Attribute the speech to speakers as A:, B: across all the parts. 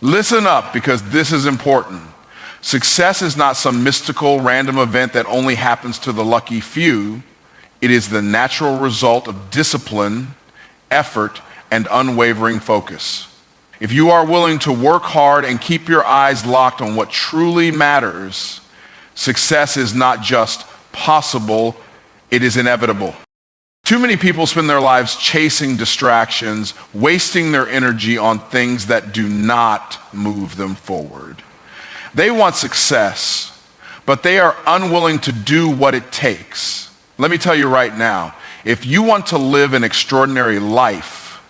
A: Listen up, because this is important. Success is not some mystical random event that only happens to the lucky few. It is the natural result of discipline, effort, and unwavering focus. If you are willing to work hard and keep your eyes locked on what truly matters, success is not just possible, it is inevitable. Too many people spend their lives chasing distractions, wasting their energy on things that do not move them forward. They want success, but they are unwilling to do what it takes. Let me tell you right now, if you want to live an extraordinary life,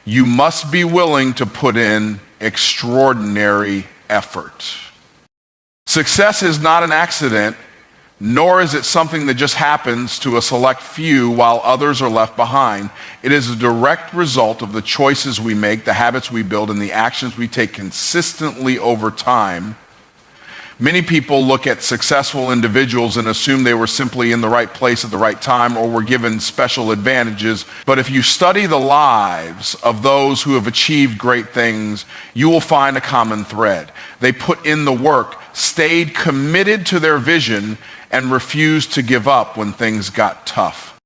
A: you must be willing to put in extraordinary effort. Success is not an accident, nor is it something that just happens to a select few while others are left behind. It is a direct result of the choices we make, the habits we build, and the actions we take consistently over time. Many people look at successful individuals and assume they were simply in the right place at the right time or were given special advantages. But if you study the lives of those who have achieved great things, you will find a common thread. They put in the work, stayed committed to their vision, and refused to give up when things got tough.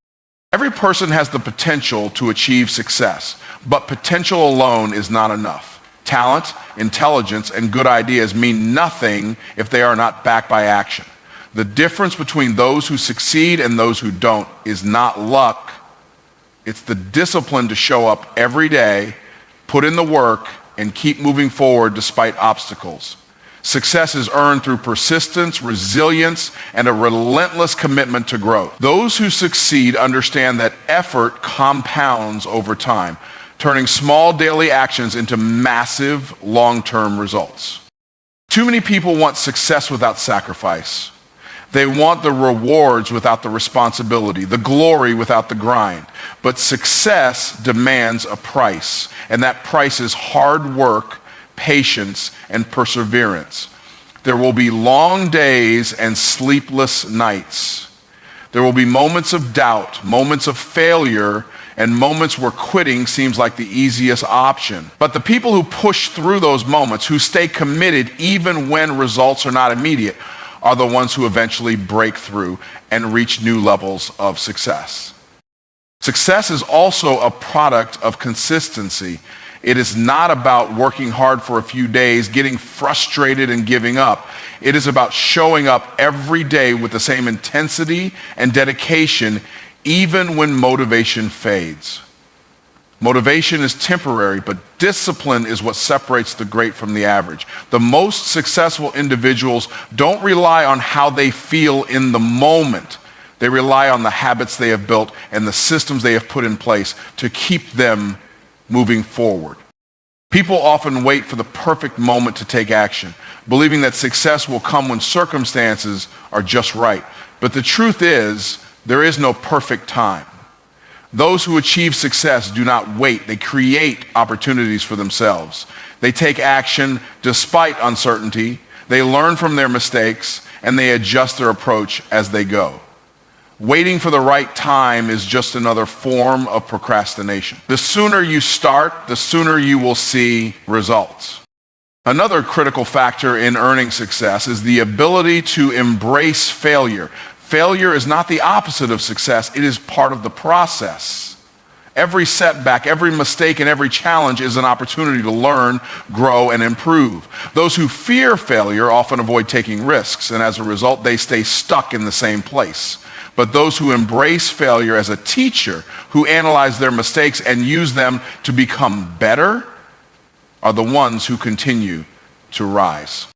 A: Every person has the potential to achieve success, but potential alone is not enough. Talent, intelligence, and good ideas mean nothing if they are not backed by action. The difference between those who succeed and those who don't is not luck. It's the discipline to show up every day, put in the work, and keep moving forward despite obstacles. Success is earned through persistence, resilience, and a relentless commitment to growth. Those who succeed understand that effort compounds over time, turning small daily actions into massive long-term results. Too many people want success without sacrifice. They want the rewards without the responsibility, the glory without the grind. But success demands a price, and that price is hard work, patience, and perseverance. There will be long days and sleepless nights. There will be moments of doubt, moments of failure, and moments where quitting seems like the easiest option. But the people who push through those moments, who stay committed even when results are not immediate, are the ones who eventually break through and reach new levels of success. Success is also a product of consistency. It is not about working hard for a few days, getting frustrated and giving up. It is about showing up every day with the same intensity and dedication, even when motivation fades. Motivation is temporary, but discipline is what separates the great from the average. The most successful individuals don't rely on how they feel in the moment. They rely on the habits they have built and the systems they have put in place to keep them moving forward. People often wait for the perfect moment to take action, believing that success will come when circumstances are just right. But the truth is, there is no perfect time. Those who achieve success do not wait. They create opportunities for themselves. They take action despite uncertainty. They learn from their mistakes, and they adjust their approach as they go. Waiting for the right time is just another form of procrastination. The sooner you start, the sooner you will see results. Another critical factor in earning success is the ability to embrace failure. Failure is not the opposite of success, it is part of the process. Every setback, every mistake, and every challenge is an opportunity to learn, grow, and improve. Those who fear failure often avoid taking risks, and as a result, they stay stuck in the same place. But those who embrace failure as a teacher, who analyze their mistakes and use them to become better, are the ones who continue to rise.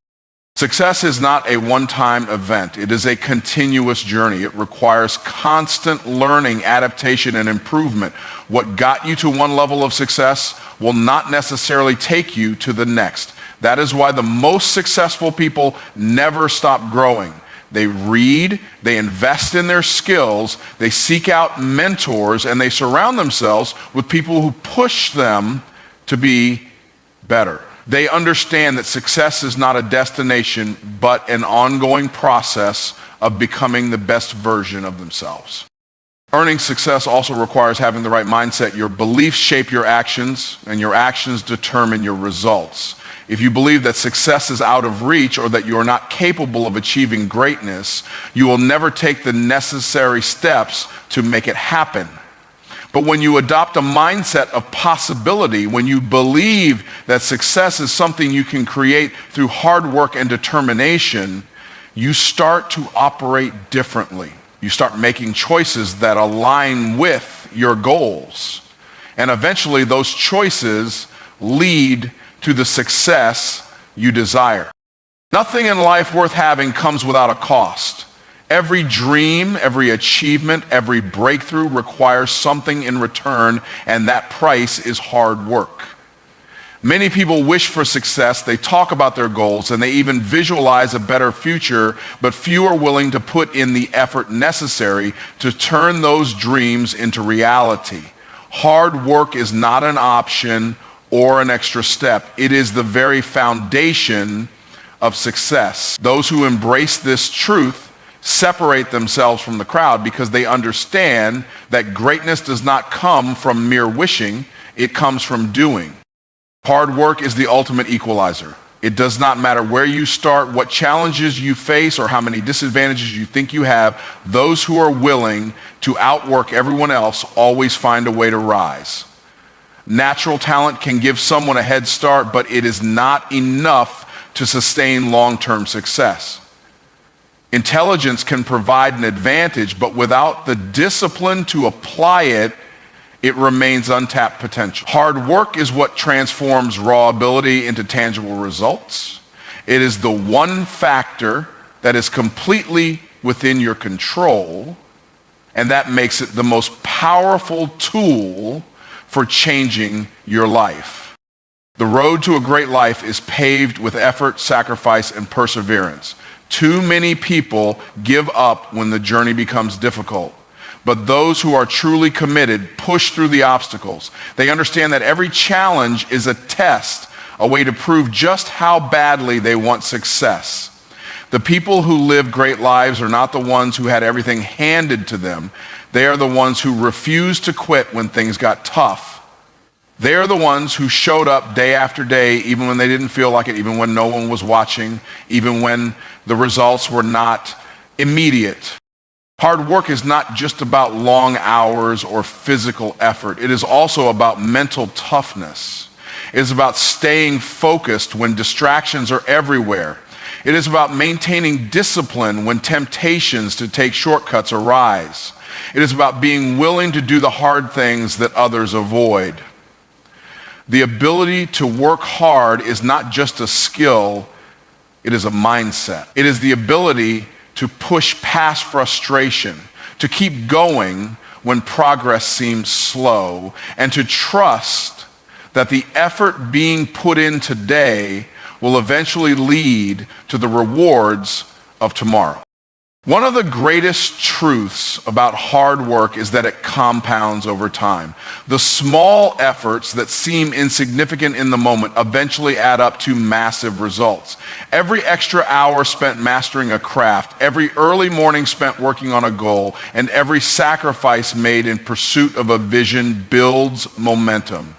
A: Success is not a one-time event. It is a continuous journey. It requires constant learning, adaptation, and improvement. What got you to one level of success will not necessarily take you to the next. That is why the most successful people never stop growing. They read, they invest in their skills, they seek out mentors, and they surround themselves with people who push them to be better. They understand that success is not a destination, but an ongoing process of becoming the best version of themselves. Earning success also requires having the right mindset. Your beliefs shape your actions, and your actions determine your results. If you believe that success is out of reach or that you are not capable of achieving greatness, you will never take the necessary steps to make it happen. But when you adopt a mindset of possibility, when you believe that success is something you can create through hard work and determination, you start to operate differently. You start making choices that align with your goals. And eventually those choices lead to the success you desire. Nothing in life worth having comes without a cost. Every dream, every achievement, every breakthrough requires something in return, and that price is hard work. Many people wish for success, they talk about their goals, and they even visualize a better future, but few are willing to put in the effort necessary to turn those dreams into reality. Hard work is not an option or an extra step. It is the very foundation of success. Those who embrace this truth separate themselves from the crowd because they understand that greatness does not come from mere wishing, it comes from doing. Hard work is the ultimate equalizer. It does not matter where you start, what challenges you face, or how many disadvantages you think you have. Those who are willing to outwork everyone else always find a way to rise. Natural talent can give someone a head start, but it is not enough to sustain long-term success. Intelligence can provide an advantage, but without the discipline to apply it, it remains untapped potential. Hard work is what transforms raw ability into tangible results. It is the one factor that is completely within your control, and that makes it the most powerful tool for changing your life. The road to a great life is paved with effort, sacrifice, and perseverance. Too many people give up when the journey becomes difficult. But those who are truly committed push through the obstacles. They understand that every challenge is a test, a way to prove just how badly they want success. The people who live great lives are not the ones who had everything handed to them. They are the ones who refused to quit when things got tough. They are the ones who showed up day after day, even when they didn't feel like it, even when no one was watching, even when the results were not immediate. Hard work is not just about long hours or physical effort. It is also about mental toughness. It is about staying focused when distractions are everywhere. It is about maintaining discipline when temptations to take shortcuts arise. It is about being willing to do the hard things that others avoid. The ability to work hard is not just a skill, it is a mindset. It is the ability to push past frustration, to keep going when progress seems slow, and to trust that the effort being put in today will eventually lead to the rewards of tomorrow. One of the greatest truths about hard work is that it compounds over time. The small efforts that seem insignificant in the moment eventually add up to massive results. Every extra hour spent mastering a craft, every early morning spent working on a goal, and every sacrifice made in pursuit of a vision builds momentum.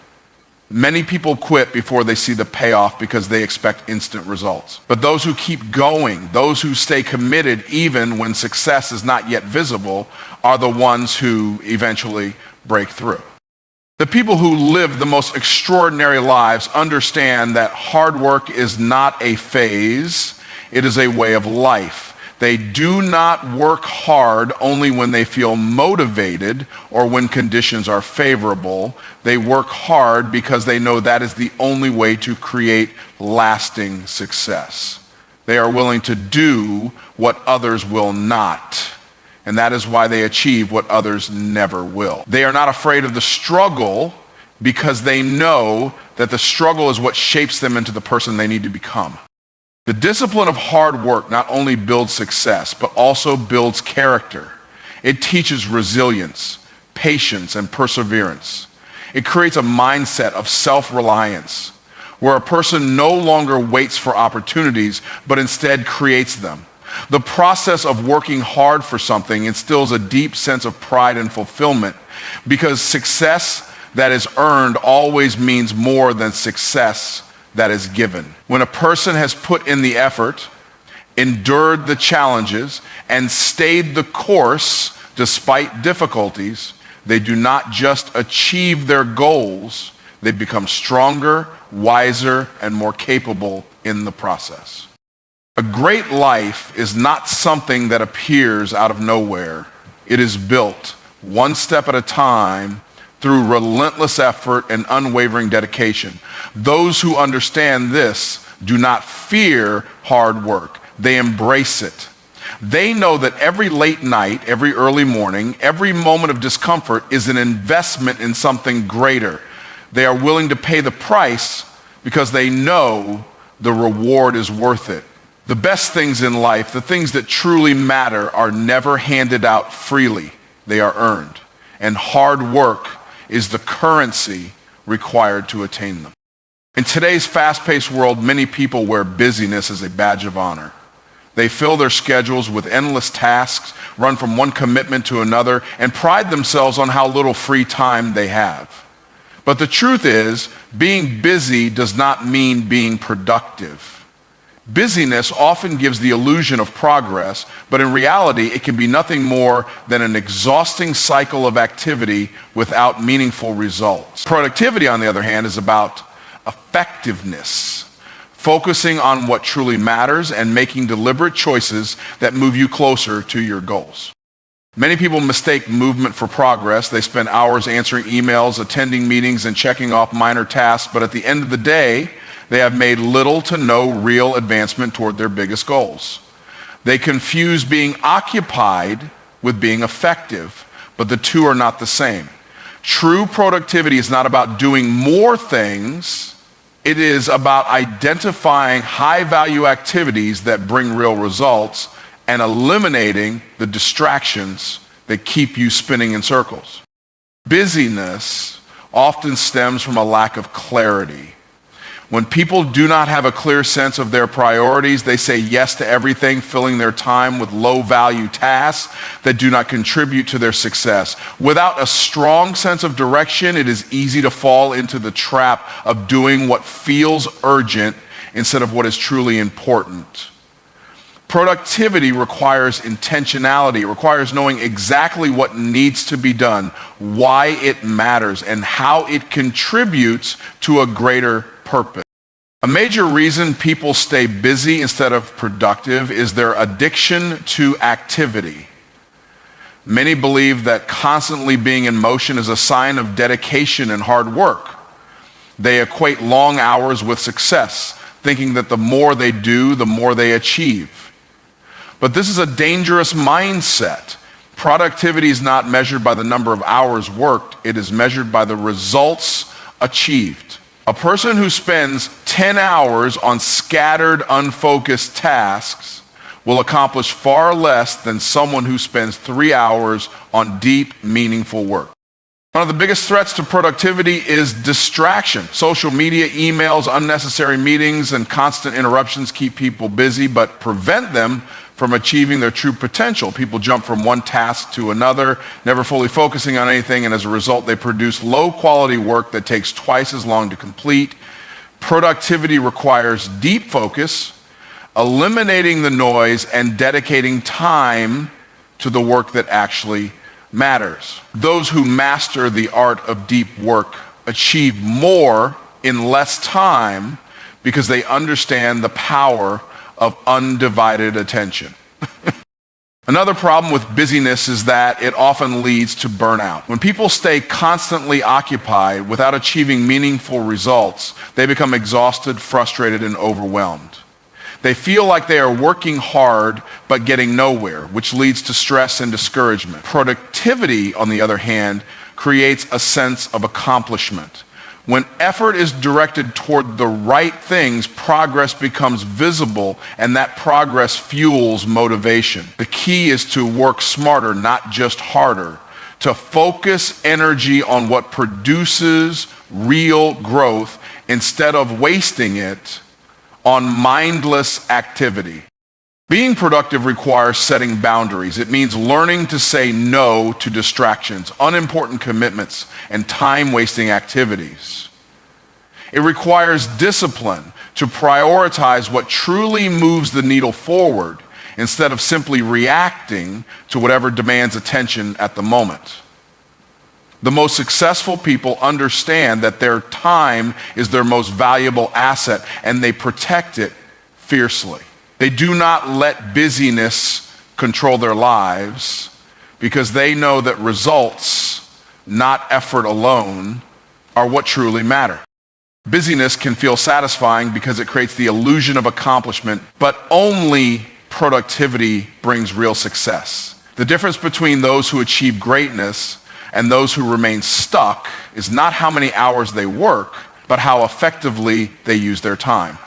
A: Many people quit before they see the payoff because they expect instant results. But those who keep going, those who stay committed even when success is not yet visible, are the ones who eventually break through. The people who live the most extraordinary lives understand that hard work is not a phase, it is a way of life. They do not work hard only when they feel motivated or when conditions are favorable. They work hard because they know that is the only way to create lasting success. They are willing to do what others will not, and that is why they achieve what others never will. They are not afraid of the struggle because they know that the struggle is what shapes them into the person they need to become. The discipline of hard work not only builds success, but also builds character. It teaches resilience, patience, and perseverance. It creates a mindset of self-reliance, where a person no longer waits for opportunities, but instead creates them. The process of working hard for something instills a deep sense of pride and fulfillment, because success that is earned always means more than success that is given. When a person has put in the effort, endured the challenges, and stayed the course despite difficulties, they do not just achieve their goals, they become stronger, wiser, and more capable in the process. A great life is not something that appears out of nowhere. It is built one step at a time through relentless effort and unwavering dedication. Those who understand this do not fear hard work. They embrace it. They know that every late night, every early morning, every moment of discomfort is an investment in something greater. They are willing to pay the price because they know the reward is worth it. The best things in life, the things that truly matter, are never handed out freely. They are earned. And hard work is the currency required to attain them. In today's fast-paced world, many people wear busyness as a badge of honor. They fill their schedules with endless tasks, run from one commitment to another, and pride themselves on how little free time they have. But the truth is, being busy does not mean being productive. Busyness often gives the illusion of progress, but in reality, it can be nothing more than an exhausting cycle of activity without meaningful results. Productivity, on the other hand, is about effectiveness, focusing on what truly matters and making deliberate choices that move you closer to your goals. Many people mistake movement for progress. They spend hours answering emails, attending meetings, and checking off minor tasks, but at the end of the day, they have made little to no real advancement toward their biggest goals. They confuse being occupied with being effective, but the two are not the same. True productivity is not about doing more things. It is about identifying high-value activities that bring real results and eliminating the distractions that keep you spinning in circles. Busyness often stems from a lack of clarity. When people do not have a clear sense of their priorities, they say yes to everything, filling their time with low-value tasks that do not contribute to their success. Without a strong sense of direction, it is easy to fall into the trap of doing what feels urgent instead of what is truly important. Productivity requires intentionality. It requires knowing exactly what needs to be done, why it matters, and how it contributes to a greater purpose. A major reason people stay busy instead of productive is their addiction to activity. Many believe that constantly being in motion is a sign of dedication and hard work. They equate long hours with success, thinking that the more they do, the more they achieve. But this is a dangerous mindset. Productivity is not measured by the number of hours worked. It is measured by the results achieved. A person who spends 10 hours on scattered, unfocused tasks will accomplish far less than someone who spends 3 hours on deep, meaningful work. One of the biggest threats to productivity is distraction. Social media, emails, unnecessary meetings, and constant interruptions keep people busy, but prevent them from achieving their true potential. People jump from one task to another, never fully focusing on anything, and as a result, they produce low-quality work that takes twice as long to complete. Productivity requires deep focus, eliminating the noise, and dedicating time to the work that actually matters. Those who master the art of deep work achieve more in less time because they understand the power of undivided attention. Another problem with busyness is that it often leads to burnout. When people stay constantly occupied without achieving meaningful results, they become exhausted, frustrated, and overwhelmed. They feel like they are working hard but getting nowhere, which leads to stress and discouragement. Productivity, on the other hand, creates a sense of accomplishment. When effort is directed toward the right things, progress becomes visible, and that progress fuels motivation. The key is to work smarter, not just harder, to focus energy on what produces real growth instead of wasting it on mindless activity. Being productive requires setting boundaries. It means learning to say no to distractions, unimportant commitments, and time-wasting activities. It requires discipline to prioritize what truly moves the needle forward instead of simply reacting to whatever demands attention at the moment. The most successful people understand that their time is their most valuable asset, and they protect it fiercely. They do not let busyness control their lives because they know that results, not effort alone, are what truly matter. Busyness can feel satisfying because it creates the illusion of accomplishment, but only productivity brings real success. The difference between those who achieve greatness and those who remain stuck is not how many hours they work, but how effectively they use their time.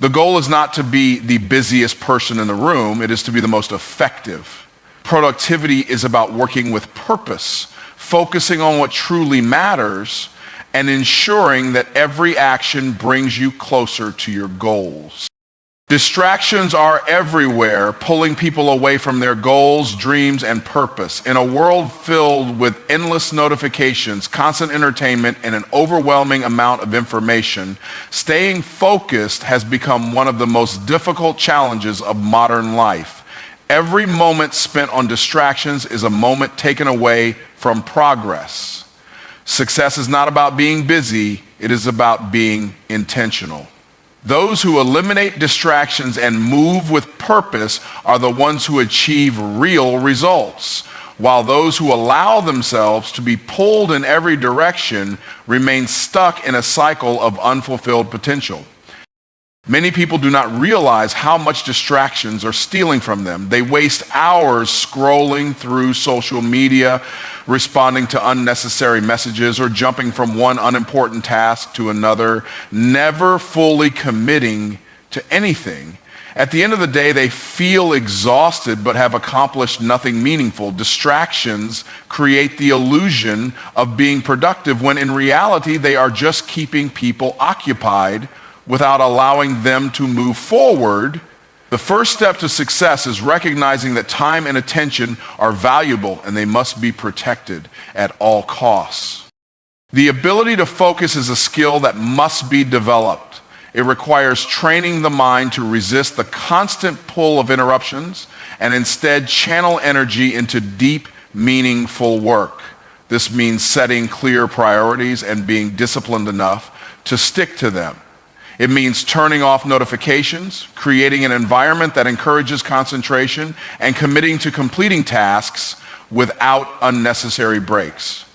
A: The goal is not to be the busiest person in the room, it is to be the most effective. Productivity is about working with purpose, focusing on what truly matters, and ensuring that every action brings you closer to your goals. Distractions are everywhere, pulling people away from their goals, dreams, and purpose. In a world filled with endless notifications, constant entertainment, and an overwhelming amount of information, staying focused has become one of the most difficult challenges of modern life. Every moment spent on distractions is a moment taken away from progress. Success is not about being busy, it is about being intentional. Those who eliminate distractions and move with purpose are the ones who achieve real results, while those who allow themselves to be pulled in every direction remain stuck in a cycle of unfulfilled potential. Many people do not realize how much distractions are stealing from them. They waste hours scrolling through social media, responding to unnecessary messages, or jumping from one unimportant task to another, never fully committing to anything. At the end of the day, they feel exhausted but have accomplished nothing meaningful. Distractions create the illusion of being productive when in reality they are just keeping people occupied without allowing them to move forward. The first step to success is recognizing that time and attention are valuable and they must be protected at all costs. The ability to focus is a skill that must be developed. It requires training the mind to resist the constant pull of interruptions and instead channel energy into deep, meaningful work. This means setting clear priorities and being disciplined enough to stick to them. It means turning off notifications, creating an environment that encourages concentration, and committing to completing tasks without unnecessary breaks.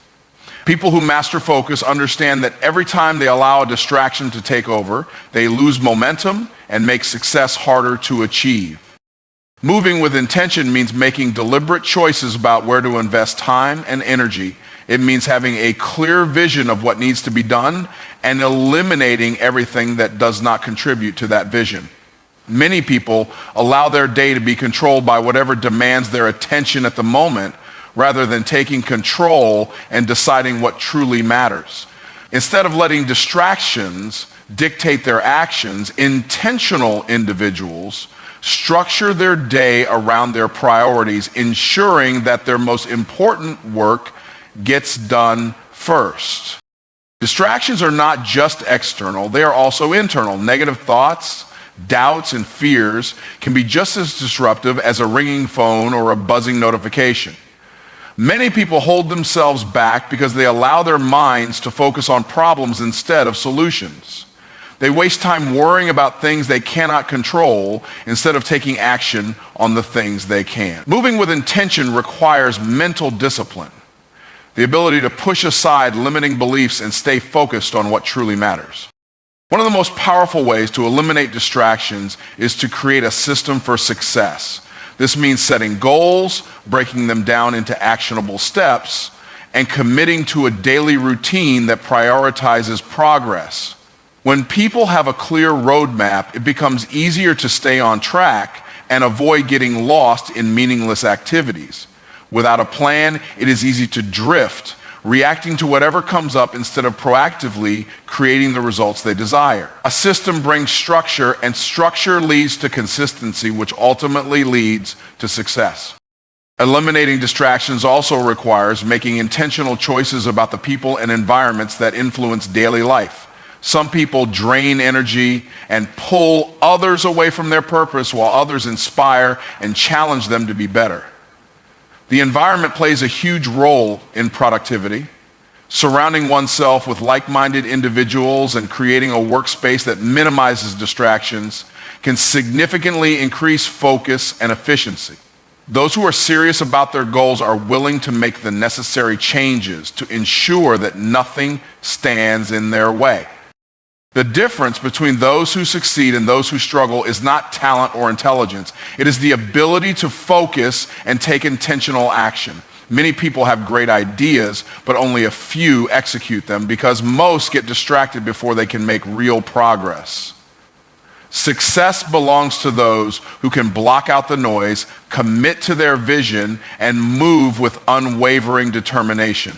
A: People who master focus understand that every time they allow a distraction to take over, they lose momentum and make success harder to achieve. Moving with intention means making deliberate choices about where to invest time and energy. It means having a clear vision of what needs to be done and eliminating everything that does not contribute to that vision. Many people allow their day to be controlled by whatever demands their attention at the moment, rather than taking control and deciding what truly matters. Instead of letting distractions dictate their actions, intentional individuals structure their day around their priorities, ensuring that their most important work gets done first. Distractions are not just external, they are also internal. Negative thoughts, doubts, and fears can be just as disruptive as a ringing phone or a buzzing notification. Many people hold themselves back because they allow their minds to focus on problems instead of solutions. They waste time worrying about things they cannot control instead of taking action on the things they can. Moving with intention requires mental discipline, the ability to push aside limiting beliefs and stay focused on what truly matters. One of the most powerful ways to eliminate distractions is to create a system for success. This means setting goals, breaking them down into actionable steps, and committing to a daily routine that prioritizes progress. When people have a clear roadmap, it becomes easier to stay on track and avoid getting lost in meaningless activities. Without a plan, it is easy to drift, reacting to whatever comes up instead of proactively creating the results they desire. A system brings structure, and structure leads to consistency, which ultimately leads to success. Eliminating distractions also requires making intentional choices about the people and environments that influence daily life. Some people drain energy and pull others away from their purpose, while others inspire and challenge them to be better. The environment plays a huge role in productivity. Surrounding oneself with like-minded individuals and creating a workspace that minimizes distractions can significantly increase focus and efficiency. Those who are serious about their goals are willing to make the necessary changes to ensure that nothing stands in their way. The difference between those who succeed and those who struggle is not talent or intelligence. It is the ability to focus and take intentional action. Many people have great ideas, but only a few execute them because most get distracted before they can make real progress. Success belongs to those who can block out the noise, commit to their vision, and move with unwavering determination.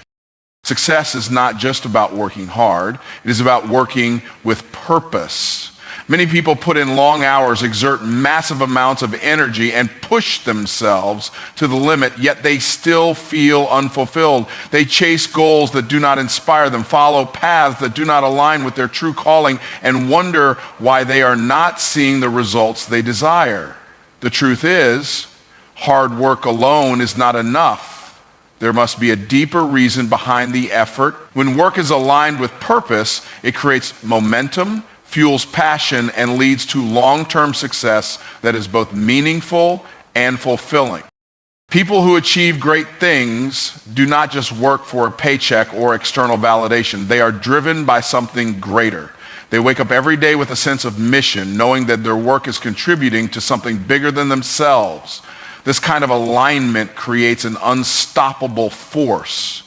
A: Success is not just about working hard. It is about working with purpose. Many people put in long hours, exert massive amounts of energy, and push themselves to the limit, yet they still feel unfulfilled. They chase goals that do not inspire them, follow paths that do not align with their true calling, and wonder why they are not seeing the results they desire. The truth is, hard work alone is not enough. There must be a deeper reason behind the effort. When work is aligned with purpose, it creates momentum, fuels passion, and leads to long-term success that is both meaningful and fulfilling. People who achieve great things do not just work for a paycheck or external validation. They are driven by something greater. They wake up every day with a sense of mission, knowing that their work is contributing to something bigger than themselves. This kind of alignment creates an unstoppable force.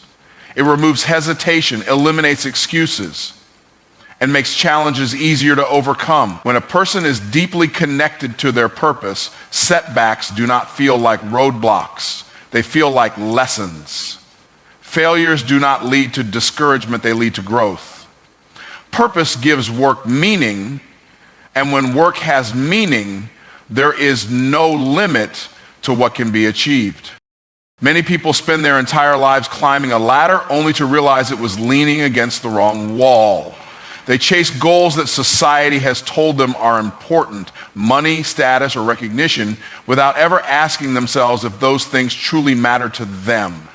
A: It removes hesitation, eliminates excuses, and makes challenges easier to overcome. When a person is deeply connected to their purpose, setbacks do not feel like roadblocks. They feel like lessons. Failures do not lead to discouragement, they lead to growth. Purpose gives work meaning, and when work has meaning, there is no limit to what can be achieved. Many people spend their entire lives climbing a ladder only to realize it was leaning against the wrong wall. They chase goals that society has told them are important, money, status, or recognition, without ever asking themselves if those things truly matter to them.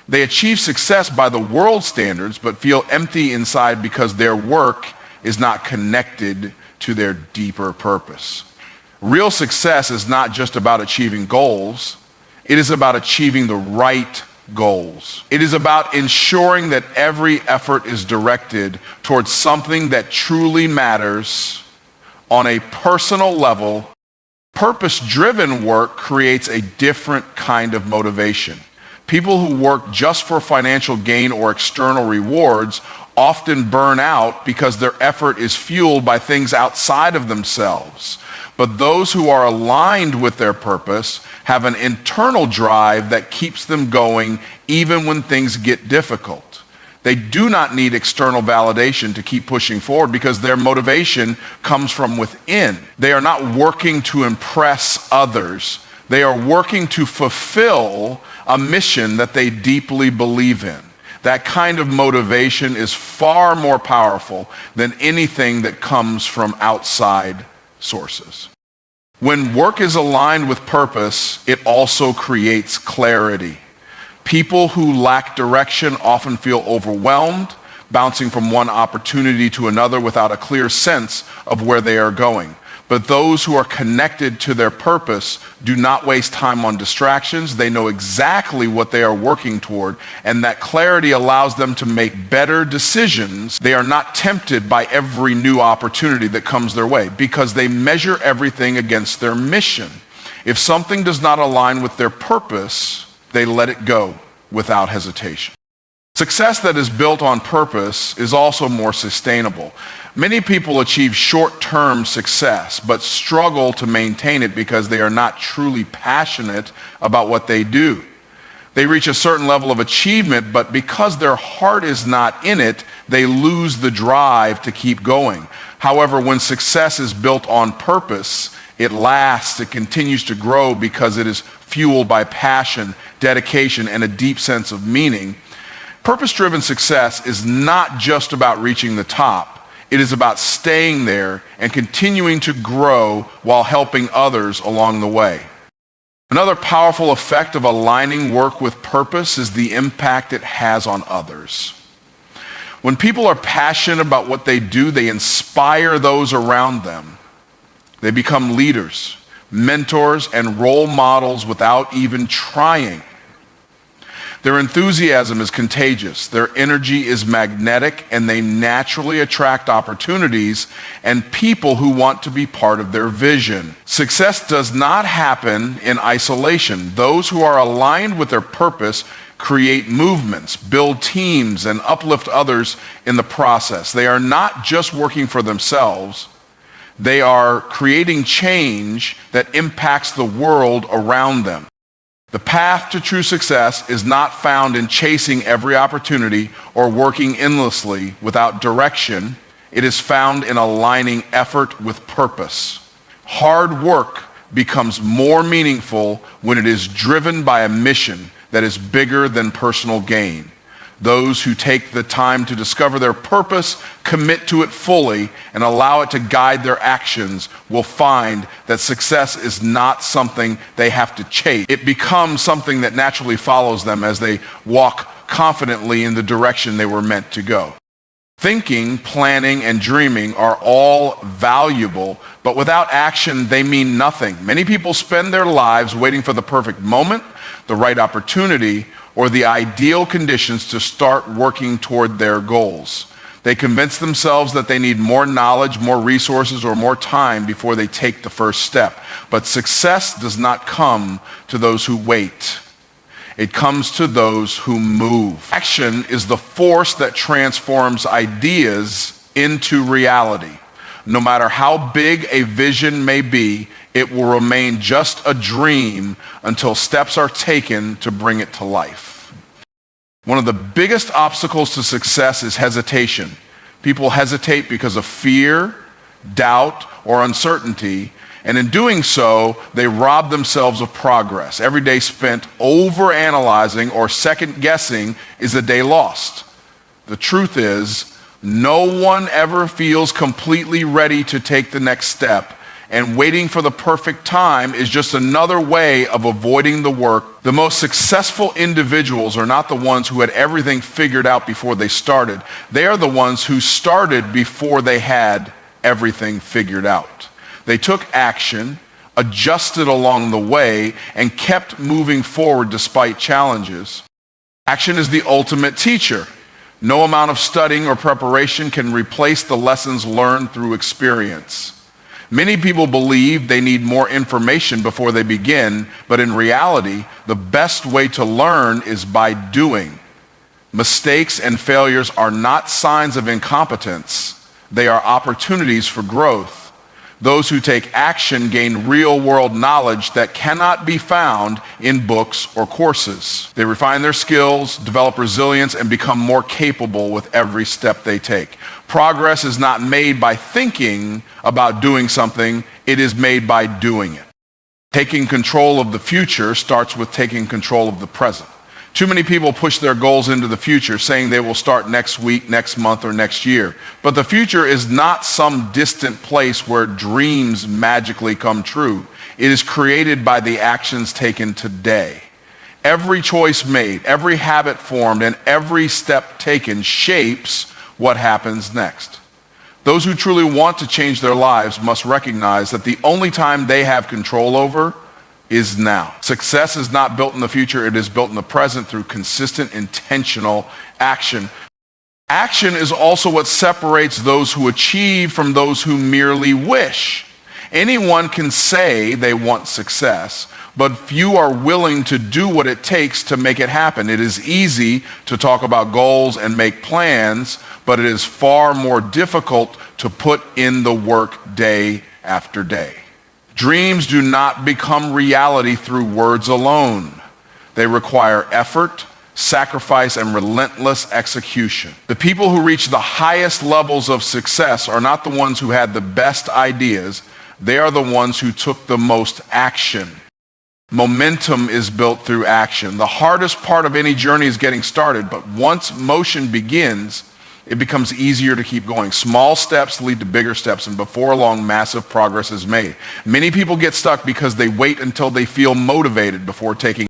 A: They achieve success by the world's standards, but feel empty inside because their work is not connected to their deeper purpose. Real success is not just about achieving goals. It is about achieving the right goals. It is about ensuring that every effort is directed towards something that truly matters on a personal level. Purpose-driven work creates a different kind of motivation. People who work just for financial gain or external rewards often burn out because their effort is fueled by things outside of themselves. But those who are aligned with their purpose have an internal drive that keeps them going even when things get difficult. They do not need external validation to keep pushing forward because their motivation comes from within. They are not working to impress others. They are working to fulfill a mission that they deeply believe in. That kind of motivation is far more powerful than anything that comes from outside sources. When work is aligned with purpose, it also creates clarity. People who lack direction often feel overwhelmed, bouncing from one opportunity to another without a clear sense of where they are going. But those who are connected to their purpose do not waste time on distractions. They know exactly what they are working toward, and that clarity allows them to make better decisions. They are not tempted by every new opportunity that comes their way because they measure everything against their mission. If something does not align with their purpose, they let it go without hesitation. Success that is built on purpose is also more sustainable. Many people achieve short-term success, but struggle to maintain it because they are not truly passionate about what they do. They reach a certain level of achievement, but because their heart is not in it, they lose the drive to keep going. However, when success is built on purpose, it lasts, it continues to grow because it is fueled by passion, dedication, and a deep sense of meaning. Purpose-driven success is not just about reaching the top. It is about staying there and continuing to grow while helping others along the way. Another powerful effect of aligning work with purpose is the impact it has on others. When people are passionate about what they do, they inspire those around them. They become leaders, mentors, and role models without even trying. Their enthusiasm is contagious, their energy is magnetic, and they naturally attract opportunities and people who want to be part of their vision. Success does not happen in isolation. Those who are aligned with their purpose create movements, build teams, and uplift others in the process. They are not just working for themselves. They are creating change that impacts the world around them. The path to true success is not found in chasing every opportunity or working endlessly without direction. It is found in aligning effort with purpose. Hard work becomes more meaningful when it is driven by a mission that is bigger than personal gain. Those who take the time to discover their purpose, commit to it fully, and allow it to guide their actions will find that success is not something they have to chase. It becomes something that naturally follows them as they walk confidently in the direction they were meant to go. Thinking, planning, and dreaming are all valuable, but without action, they mean nothing. Many people spend their lives waiting for the perfect moment, the right opportunity, or the ideal conditions to start working toward their goals. They convince themselves that they need more knowledge, more resources, or more time before they take the first step. But success does not come to those who wait. It comes to those who move. Action is the force that transforms ideas into reality. No matter how big a vision may be, it will remain just a dream until steps are taken to bring it to life. One of the biggest obstacles to success is hesitation. People hesitate because of fear, doubt, or uncertainty, and in doing so, they rob themselves of progress. Every day spent overanalyzing or second-guessing is a day lost. The truth is, no one ever feels completely ready to take the next step, and waiting for the perfect time is just another way of avoiding the work. The most successful individuals are not the ones who had everything figured out before they started. They are the ones who started before they had everything figured out. They took action, adjusted along the way, and kept moving forward despite challenges. Action is the ultimate teacher. No amount of studying or preparation can replace the lessons learned through experience. Many people believe they need more information before they begin, but in reality, the best way to learn is by doing. Mistakes and failures are not signs of incompetence. They are opportunities for growth. Those who take action gain real-world knowledge that cannot be found in books or courses. They refine their skills, develop resilience, and become more capable with every step they take. Progress is not made by thinking about doing something, it is made by doing it. Taking control of the future starts with taking control of the present. Too many people push their goals into the future, saying they will start next week, next month, or next year. But the future is not some distant place where dreams magically come true. It is created by the actions taken today. Every choice made, every habit formed, and every step taken shapes what happens next. Those who truly want to change their lives must recognize that the only time they have control over is now. Success is not built in the future, it is built in the present through consistent, intentional action. Action is also what separates those who achieve from those who merely wish. Anyone can say they want success, but few are willing to do what it takes to make it happen. It is easy to talk about goals and make plans, but it is far more difficult to put in the work day after day. Dreams do not become reality through words alone. They require effort, sacrifice, and relentless execution. The people who reach the highest levels of success are not the ones who had the best ideas. They are the ones who took the most action. Momentum is built through action. The hardest part of any journey is getting started, but once motion begins, it becomes easier to keep going. Small steps lead to bigger steps, and before long, massive progress is made. Many people get stuck because they wait until they feel motivated before taking